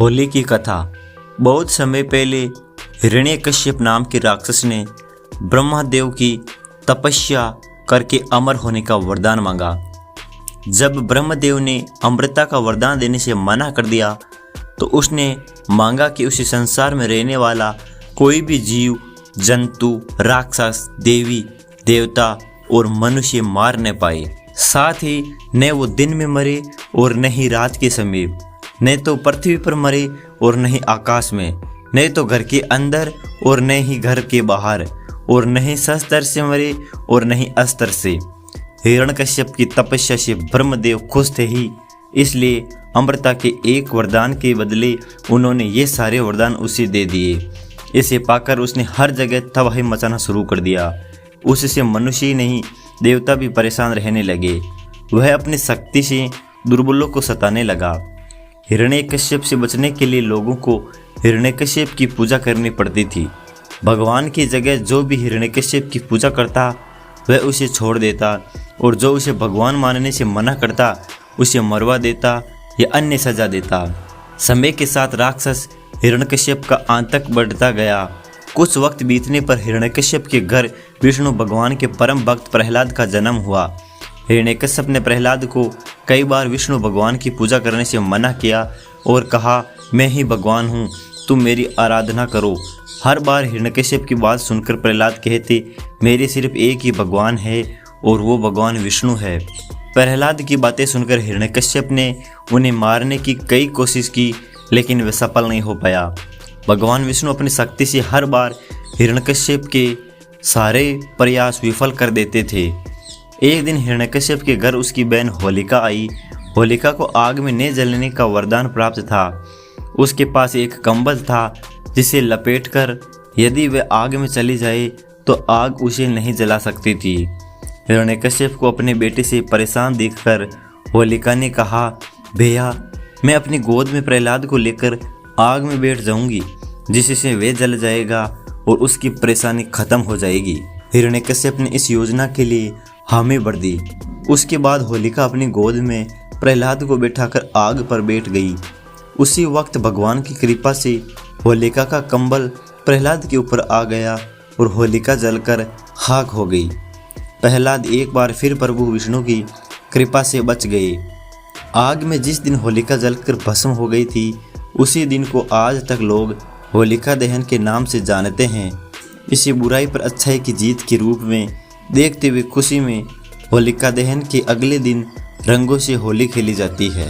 होली की कथा। बहुत समय पहले हिरण्यकश्यप नाम के राक्षस ने ब्रह्मदेव की तपस्या करके अमर होने का वरदान मांगा। जब ब्रह्मदेव ने अमृता का वरदान देने से मना कर दिया तो उसने मांगा कि उसे संसार में रहने वाला कोई भी जीव जंतु, राक्षस, देवी देवता और मनुष्य मार न पाए। साथ ही न वो दिन में मरे और न ही रात के समय, न तो पृथ्वी पर मरे और न ही आकाश में, न तो घर के अंदर और न ही घर के बाहर, और न ही शस्त्र से मरे और न ही अस्त्र से। हिरण्यकश्यप की तपस्या से ब्रह्मदेव खुश थे ही, इसलिए अमृता के एक वरदान के बदले उन्होंने ये सारे वरदान उसे दे दिए। इसे पाकर उसने हर जगह तबाही मचाना शुरू कर दिया। उससे मनुष्य ही नहीं, देवता भी परेशान रहने लगे। वह अपनी शक्ति से दुर्बलों को सताने लगा। हिरण्यकश्यप से बचने के लिए लोगों को हिरण्यकश्यप की पूजा करनी पड़ती थी। भगवान की जगह जो भी हिरण्यकश्यप की पूजा करता वह उसे छोड़ देता, और जो उसे भगवान मानने से मना करता उसे मरवा देता या अन्य सजा देता। समय के साथ राक्षस हिरण्यकश्यप का आतंक बढ़ता गया। कुछ वक्त बीतने पर हिरण्यकश्यप के घर विष्णु भगवान के परम भक्त प्रहलाद का जन्म हुआ। हिरण्यकश्यप ने प्रहलाद को कई बार विष्णु भगवान की पूजा करने से मना किया और कहा, मैं ही भगवान हूँ, तुम मेरी आराधना करो। हर बार हिरण्यकश्यप की बात सुनकर प्रहलाद कहते, मेरे सिर्फ एक ही भगवान है और वो भगवान विष्णु है। प्रहलाद की बातें सुनकर हिरण्यकश्यप ने उन्हें मारने की कई कोशिश की, लेकिन वह सफल नहीं हो पाया। भगवान विष्णु अपनी शक्ति से हर बार हिरण्यकश्यप के सारे प्रयास विफल कर देते थे। एक दिन हिरण्यकश्यप के घर उसकी बहन होलिका आई। होलिका को आग में न जलने का वरदान प्राप्त था। उसके पास एक कंबल था जिसे लपेटकर यदि वह आग में चली जाए तो आग उसे नहीं जला सकती थी। हिरण्यकश्यप को अपने बेटे से परेशान देखकर होलिका ने कहा, भैया, मैं अपनी गोद में प्रहलाद को लेकर आग में बैठ जाऊंगी, जिससे वह जल जाएगा और उसकी परेशानी खत्म हो जाएगी। हिरण्यकश्यप ने इस योजना के लिए हामी भर दी। उसके बाद होलिका अपनी गोद में प्रहलाद को बैठाकर आग पर बैठ गई। उसी वक्त भगवान की कृपा से होलिका का कंबल प्रहलाद के ऊपर आ गया और होलिका जलकर खाक हो गई। प्रहलाद एक बार फिर प्रभु विष्णु की कृपा से बच गए। आग में जिस दिन होलिका जलकर भस्म हो गई थी, उसी दिन को आज तक लोग होलिका दहन के नाम से जानते हैं। इसी बुराई पर अच्छाई की जीत के रूप में देखते हुए खुशी में होलिका दहन के अगले दिन रंगों से होली खेली जाती है।